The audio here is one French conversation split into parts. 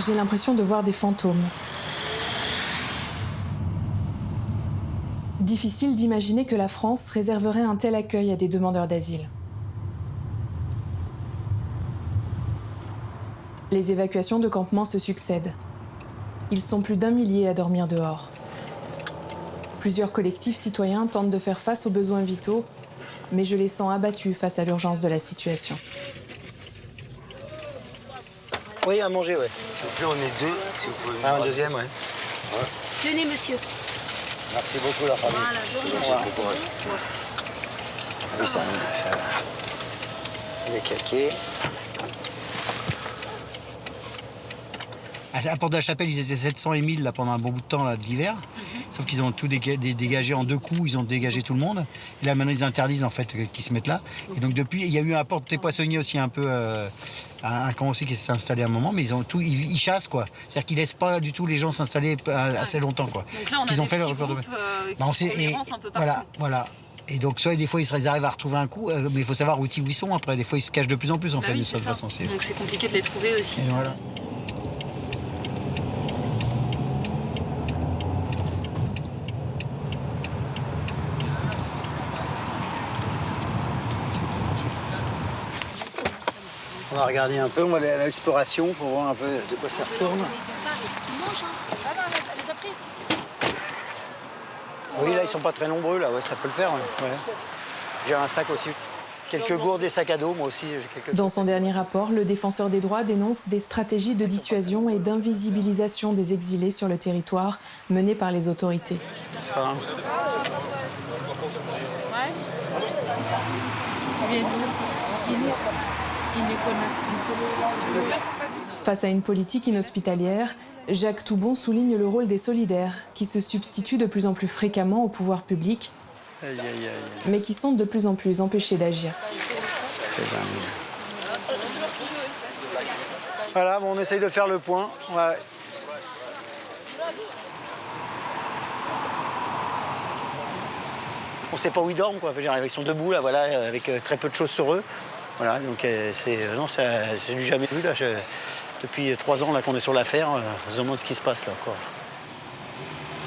j'ai l'impression de voir des fantômes. Difficile d'imaginer que la France réserverait un tel accueil à des demandeurs d'asile. Les évacuations de campements se succèdent. Ils sont plus d'1 millier à dormir dehors. Plusieurs collectifs citoyens tentent de faire face aux besoins vitaux, mais je les sens abattus face à l'urgence de la situation. Oui, à manger, ouais. S'il vous plaît, on est deux. Si vous pouvez un deuxième, ouais. Tenez, monsieur. Merci beaucoup, la famille. Voilà, Oui, ça. Il est calqué. À Porte de la Chapelle, ils étaient 700 et 1000 là, pendant un bon bout de temps là, de l'hiver. Sauf qu'ils ont tout dégagé en 2 coups, ils ont dégagé tout le monde. Et là, maintenant, ils interdisent en fait qu'ils se mettent là. Et donc, depuis, il y a eu un Porte des Poissonniers aussi, un peu. Un camp aussi qui s'est installé à un moment, mais ils chassent quoi. C'est-à-dire qu'ils laissent pas du tout les gens s'installer assez longtemps quoi. Donc là, on a des petits groupes qui errancent un peu partout. Voilà. Et donc, soit des fois, ils arrivent à retrouver un coup, mais il faut savoir où ils sont après. Des fois, ils se cachent de plus en plus en fait, Oui, de cette façon. Donc, c'est compliqué de les trouver aussi. Et voilà. On va regarder un peu, on va aller à l'exploration pour voir un peu de quoi ça retourne. Oui, là, ils sont pas très nombreux, là, ouais, ça peut le faire. Ouais. J'ai un sac aussi. Quelques gourdes et sacs à dos, moi aussi, j'ai quelques... Dans son dernier rapport, le défenseur des droits dénonce des stratégies de dissuasion et d'invisibilisation des exilés sur le territoire menées par les autorités. C'est pas grave. Face à une politique inhospitalière, Jacques Toubon souligne le rôle des solidaires, qui se substituent de plus en plus fréquemment au pouvoir public, mais qui sont de plus en plus empêchés d'agir. Voilà, bon, on essaye de faire le point. Ouais. On ne sait pas où ils dorment, quoi. Ils sont debout, là, voilà, avec très peu de choses sur eux. Voilà, donc c'est du jamais vu, là. Depuis 3 ans là, qu'on est sur l'affaire, je me demande ce qui se passe, là, quoi.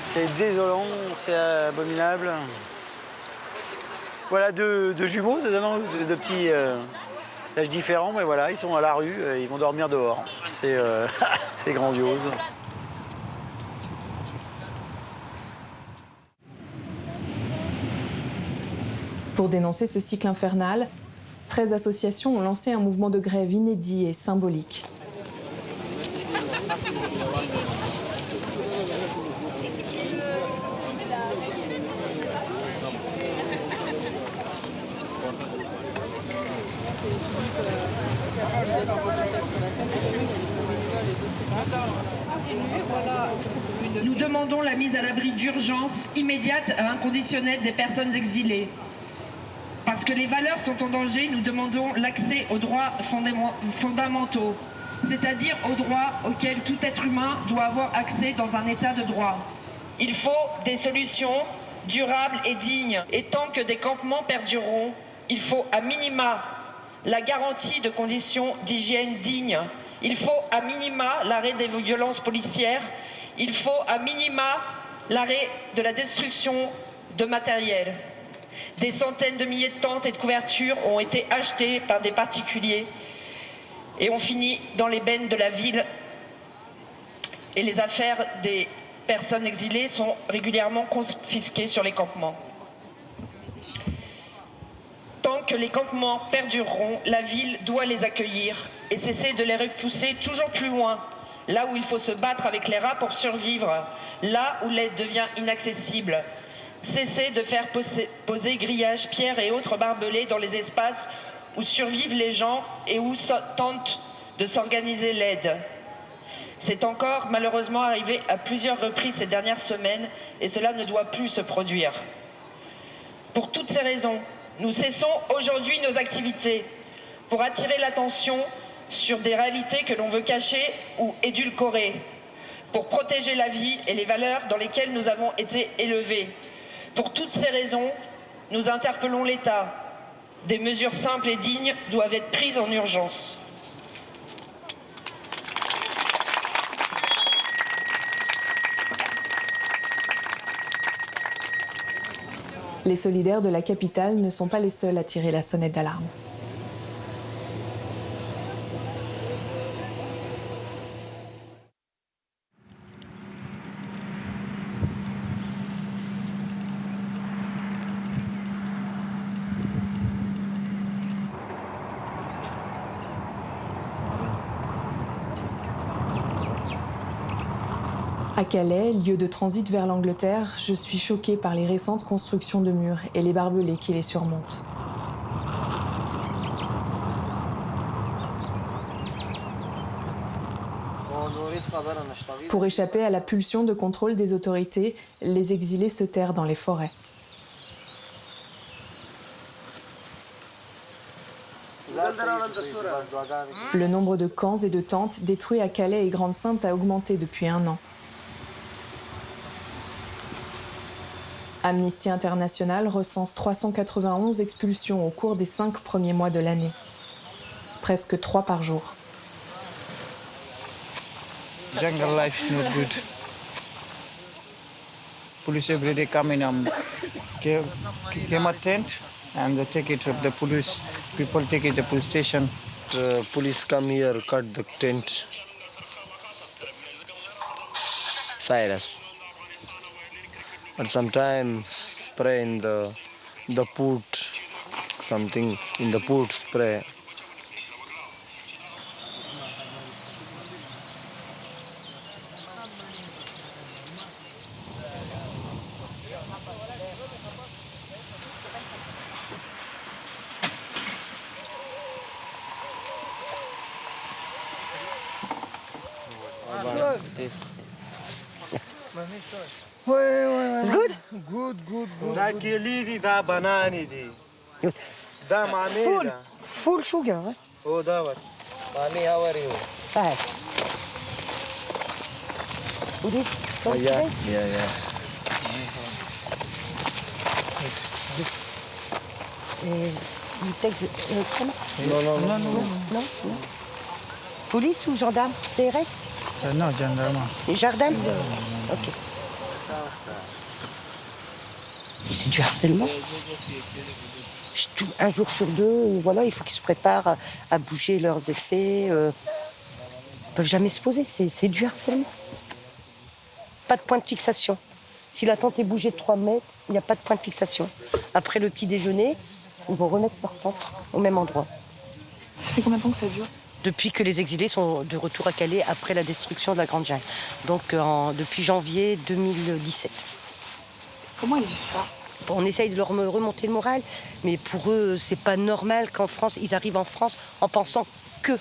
C'est désolant, c'est abominable. Voilà, deux jumeaux, c'est ça, non? C'est 2 petits d'âges différents, mais voilà, ils sont à la rue, ils vont dormir dehors. C'est c'est grandiose. Pour dénoncer ce cycle infernal, 13 associations ont lancé un mouvement de grève inédit et symbolique. Nous demandons la mise à l'abri d'urgence immédiate et inconditionnelle des personnes exilées. Parce que les valeurs sont en danger, nous demandons l'accès aux droits fondamentaux, c'est-à-dire aux droits auxquels tout être humain doit avoir accès dans un état de droit. Il faut des solutions durables et dignes. Et tant que des campements perdureront, il faut à minima la garantie de conditions d'hygiène dignes. Il faut à minima l'arrêt des violences policières. Il faut à minima l'arrêt de la destruction de matériel. Des centaines de milliers de tentes et de couvertures ont été achetées par des particuliers et ont fini dans les bennes de la ville. Et les affaires des personnes exilées sont régulièrement confisquées sur les campements. Tant que les campements perdureront, la ville doit les accueillir et cesser de les repousser toujours plus loin, là où il faut se battre avec les rats pour survivre, là où l'aide devient inaccessible. Cesser de faire poser grillages, pierres et autres barbelés dans les espaces où survivent les gens et où tente de s'organiser l'aide. C'est encore malheureusement arrivé à plusieurs reprises ces dernières semaines et cela ne doit plus se produire. Pour toutes ces raisons, nous cessons aujourd'hui nos activités pour attirer l'attention sur des réalités que l'on veut cacher ou édulcorer, pour protéger la vie et les valeurs dans lesquelles nous avons été élevés. Pour toutes ces raisons, nous interpellons l'État. Des mesures simples et dignes doivent être prises en urgence. Les solidaires de la capitale ne sont pas les seuls à tirer la sonnette d'alarme. À Calais, lieu de transit vers l'Angleterre, je suis choquée par les récentes constructions de murs et les barbelés qui les surmontent. Pour échapper à la pulsion de contrôle des autorités, les exilés se terrent dans les forêts. Le nombre de camps et de tentes détruits à Calais et Grande-Synthe a augmenté depuis 1 an. Amnesty International recense 391 expulsions au cours des 5 premiers mois de l'année. Presque 3 par jour. Jungle life is not good. Police every day come in came a tent and they take it to the police. People take it to the police station. The police come here, cut the tent. Cyrus. But sometimes spray in the put, something in the put spray. It's good? Full sugar. Hein? Oh, that was. Mami, how are you? Hi. Udi, Oh, yeah, yeah. you take the No. No? Police ou gendarme? CRS? No, gendarme. Les gendarmes? Ok. C'est du harcèlement. Un jour sur 2, voilà, il faut qu'ils se préparent à bouger leurs effets. Ils ne peuvent jamais se poser, c'est du harcèlement. Pas de point de fixation. Si la tente est bougée de 3 mètres, il n'y a pas de point de fixation. Après le petit déjeuner, ils vont remettre leur tente au même endroit. Ça fait combien de temps que ça dure ? Depuis que les exilés sont de retour à Calais après la destruction de la Grande Jungle. Donc depuis janvier 2017. Comment ils vivent ça ? On essaye de leur remonter le moral, mais pour eux, c'est pas normal qu'en France, ils arrivent en France en pensant que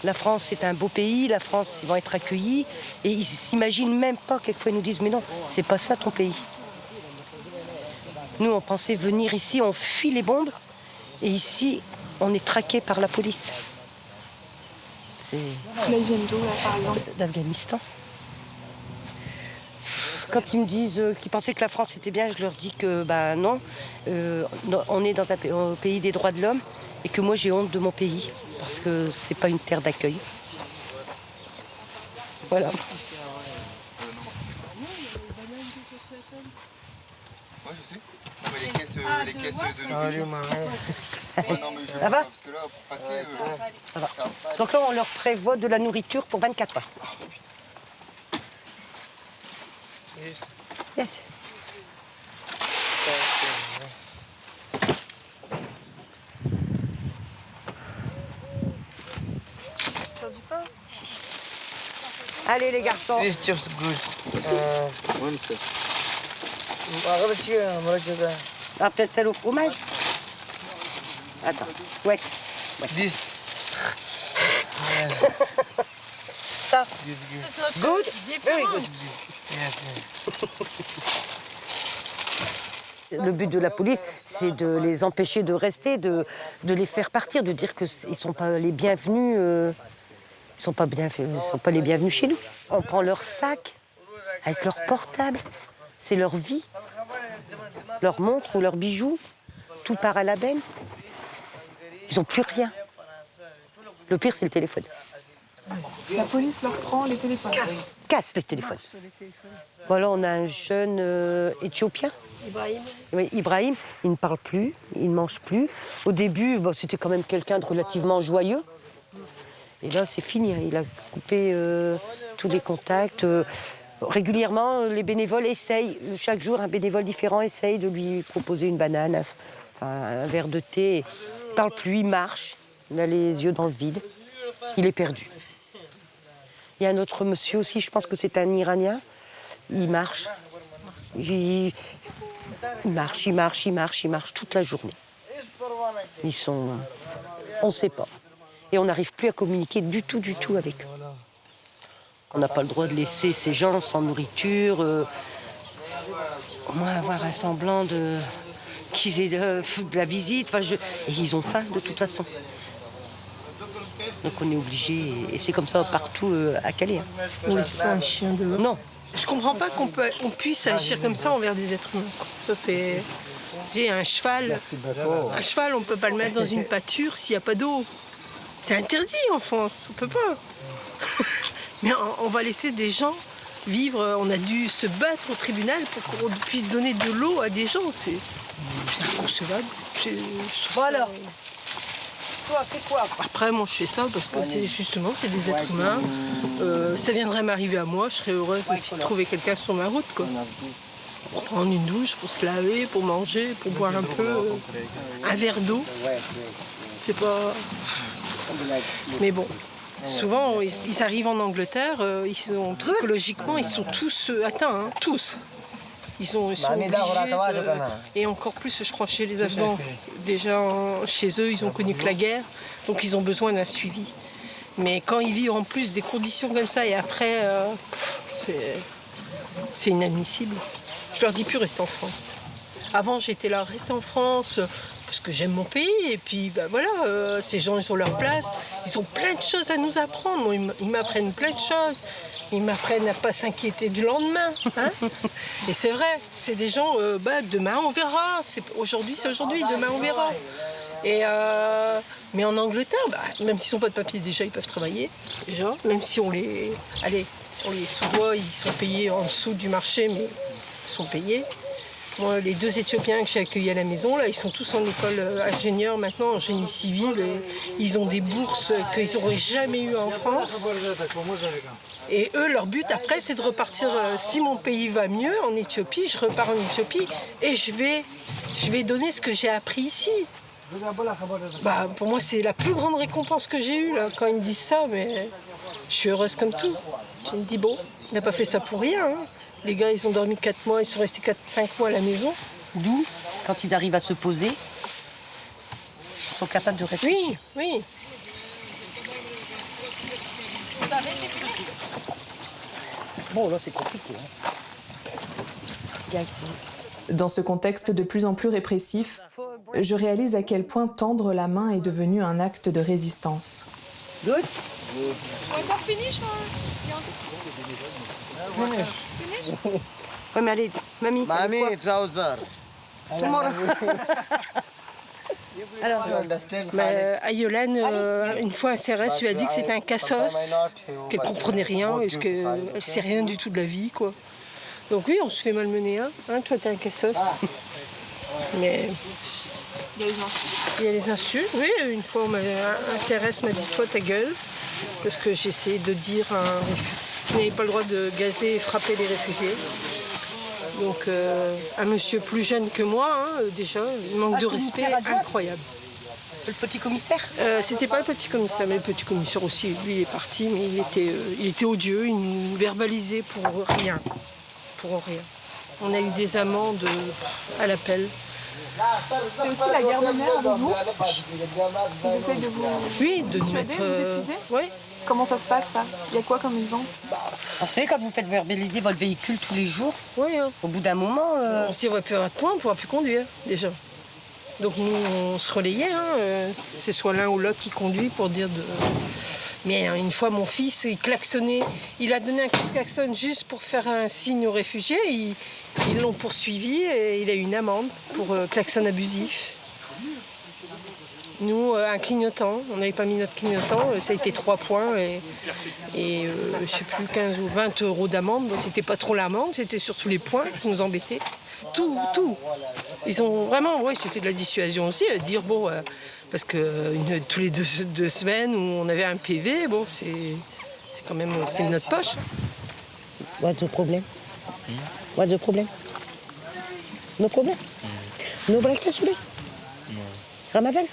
la France c'est un beau pays, la France ils vont être accueillis, et ils s'imaginent même pas, quelquefois ils nous disent mais non, c'est pas ça ton pays. Nous on pensait venir ici, on fuit les bombes, et ici on est traqué par la police. Là ils viennent d'où par exemple ? D'Afghanistan. Quand ils me disent qu'ils pensaient que la France était bien, je leur dis que non, on est dans un pays des droits de l'homme et que moi j'ai honte de mon pays parce que c'est pas une terre d'accueil. Voilà. Moi je sais. Non, mais les caisses de nourriture. Non, mais Ça va ? parce que là, pour passer. Ça va. Donc là on leur prévoit de la nourriture pour 24 heures. Yes. Allez les garçons. This just good. Ah, peut-être celle au fromage. Attends. Ouais. This. Ça. Good. Very good. Le but de la police, c'est de les empêcher de rester, de les faire partir, de dire qu'ils ne sont pas les bienvenus. Ils sont pas les bienvenus chez nous. On prend leur sac avec leur portable. C'est leur vie. Leur montre ou leurs bijoux. Tout part à la benne. Ils n'ont plus rien. Le pire, c'est le téléphone. La police leur prend les téléphones. Casse les téléphones. Voilà, on a un jeune Éthiopien. Ibrahim. Oui, Ibrahim, il ne parle plus, il ne mange plus. Au début, bon, c'était quand même quelqu'un de relativement joyeux. Et là, c'est fini, hein. Il a coupé tous les contacts. Régulièrement, les bénévoles essayent, chaque jour, un bénévole différent essaye de lui proposer une banane, un verre de thé. Il ne parle plus, il marche, il a les yeux dans le vide. Il est perdu. Il y a un autre monsieur aussi, je pense que c'est un Iranien. Il marche. Il marche toute la journée. Ils sont... On ne sait pas. Et on n'arrive plus à communiquer du tout avec eux. On n'a pas le droit de laisser ces gens sans nourriture. Au moins avoir un semblant qu'ils aient de la visite. Et ils ont faim de toute façon. Donc on est obligé, et c'est comme ça partout à Calais. Hein. On laisse pas un chien dehors. Non. Je comprends pas qu'on puisse agir comme ça envers des êtres humains. Ça c'est... J'ai un cheval. Un cheval, on peut pas le mettre dans une pâture s'il n'y a pas d'eau. C'est interdit en France, on peut pas. Mais on va laisser des gens vivre. On a dû se battre au tribunal pour qu'on puisse donner de l'eau à des gens. C'est inconcevable. Bon alors, toi, fais quoi? Après, moi, je fais ça parce que c'est des êtres humains. Ça viendrait m'arriver à moi, je serais heureuse aussi de trouver quelqu'un sur ma route, quoi. Pour prendre une douche, pour se laver, pour manger, pour boire un peu, un verre d'eau. C'est pas... Mais bon, souvent, ils arrivent en Angleterre, psychologiquement, ils sont tous atteints, hein, tous. Ils sont obligés et encore plus, je crois, chez les Afghans. Déjà, chez eux, ils ont connu que la guerre, donc ils ont besoin d'un suivi. Mais quand ils vivent en plus des conditions comme ça, et après, c'est inadmissible. Je leur dis plus rester en France. Avant, j'étais là, rester en France, parce que j'aime mon pays, et puis ben voilà, ces gens, ils ont leur place, ils ont plein de choses à nous apprendre, ils m'apprennent plein de choses. Ils m'apprennent à ne pas s'inquiéter du lendemain. Hein. Et c'est vrai, c'est des gens, demain on verra. Aujourd'hui, c'est aujourd'hui, demain on verra. Et mais en Angleterre, même s'ils n'ont pas de papier, déjà, ils peuvent travailler. Déjà. Même si on les sous-doit, ils sont payés en dessous du marché, mais ils sont payés. Moi, les 2 Éthiopiens que j'ai accueillis à la maison, là, ils sont tous en école ingénieur maintenant, en génie civil. Et ils ont des bourses qu'ils n'auraient jamais eues en France. Et eux, leur but après, c'est de repartir. Si mon pays va mieux en Éthiopie, je repars en Éthiopie et je vais donner ce que j'ai appris ici. Pour moi, c'est la plus grande récompense que j'ai eue là, quand ils me disent ça, mais je suis heureuse comme tout. Je me dis, bon, on n'a pas fait ça pour rien. Hein. Les gars, ils ont dormi 4 mois, ils sont restés 4-5 mois à la maison. D'où, quand ils arrivent à se poser, ils sont capables de réfléchir. Oui. Bon, là, c'est compliqué. Hein. Viens ici. Dans ce contexte de plus en plus répressif, je réalise à quel point tendre la main est devenu un acte de résistance. Good. Ouais, mais allez, mamie. Mami, trouser. Alors, à Yolande, une fois un CRS lui a dit que c'était un cassos, qu'elle comprenait rien, et qu'elle ne sait rien du tout de la vie, quoi. Donc oui, on se fait malmener, hein. Toi, t'es un cassos. Mais il y a les insultes. Oui, une fois, un CRS m'a dit « toi, ta gueule », parce que j'ai essayé de dire à un réfugié qu'il n'avait pas le droit de gazer et frapper les réfugiés. Donc un monsieur plus jeune que moi, hein, déjà, il manque de respect incroyable. Le petit commissaire C'était pas le petit commissaire, mais le petit commissaire aussi, lui, il est parti, mais il était odieux, il nous verbalisait pour rien. Pour rien. On a eu des amendes à l'appel. C'est aussi la guerre de nerfs avec vous? Ils essayent de vous... Oui, de nous mettre... mettre... vous épuiser? Oui. Comment ça se passe, ça? Il y a quoi comme exemple? Vous savez, quand vous faites verbaliser votre véhicule tous les jours, oui, hein. Au bout d'un moment... On s'y aurait plus avoir de points, on ne pourra plus conduire, déjà. Donc nous, on se relayait, hein. C'est soit l'un ou l'autre qui conduit pour dire de... Mais une fois, mon fils, il klaxonnait. Il a donné un klaxon juste pour faire un signe aux réfugiés. Ils l'ont poursuivi et il a eu une amende pour klaxon abusif. Nous, un clignotant, on n'avait pas mis notre clignotant, ça a été 3 points et je sais plus, 15 ou 20 euros d'amende. Bon, c'était pas trop l'amende, c'était surtout les points qui nous embêtaient. Tout. Ils ont vraiment, oui, c'était de la dissuasion aussi, à dire, bon, parce que tous les deux semaines où on avait un PV, bon, c'est quand même, c'est de notre poche. What's the problem? What's the problem? No problem? No breakfast today? No. Ramadan?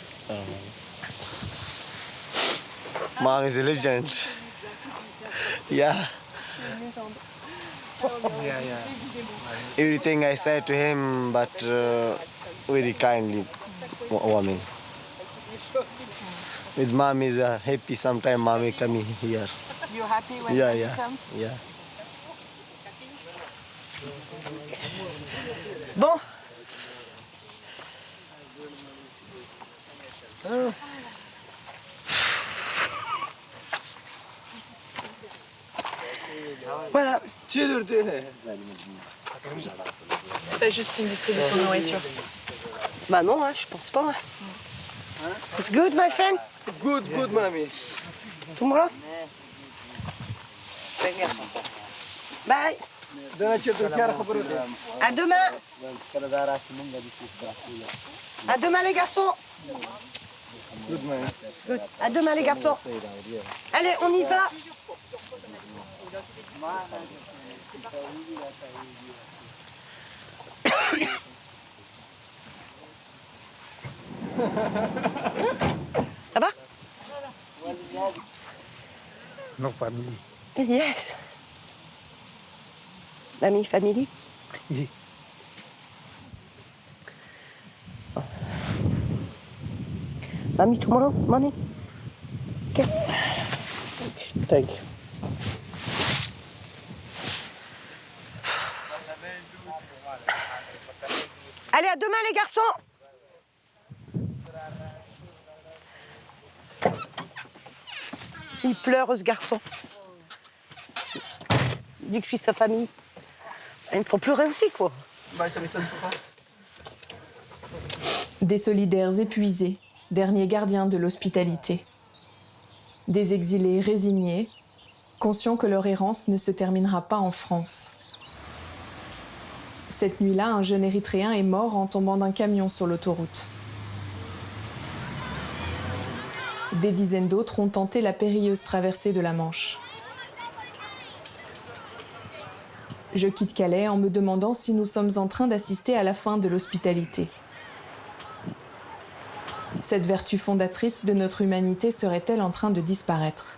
Mom is a legend. Yeah. Everything I said to him, but very kindly woman. With mom is happy sometime mommy coming here. You happy when Yeah. Bon. Voilà. C'est pas juste une distribution de nourriture. Bah non, hein, je pense pas. It's good, my friend. Good, mommy. Tomorrow. Bye. À demain. À demain les garçons. Good. À demain les garçons. Allez, on y va. Ça va? No family. Yes. Family? Yeah. Mommy, tomorrow morning? Okay. Thank you. Allez, à demain les garçons. Il pleure ce garçon. Il dit que je suis sa famille. Il me faut pleurer aussi, quoi. Bah, ça m'étonne pas. Des solidaires épuisés, derniers gardiens de l'hospitalité. Des exilés résignés, conscients que leur errance ne se terminera pas en France. Cette nuit-là, un jeune Érythréen est mort en tombant d'un camion sur l'autoroute. Des dizaines d'autres ont tenté la périlleuse traversée de la Manche. Je quitte Calais en me demandant si nous sommes en train d'assister à la fin de l'hospitalité. Cette vertu fondatrice de notre humanité serait-elle en train de disparaître ?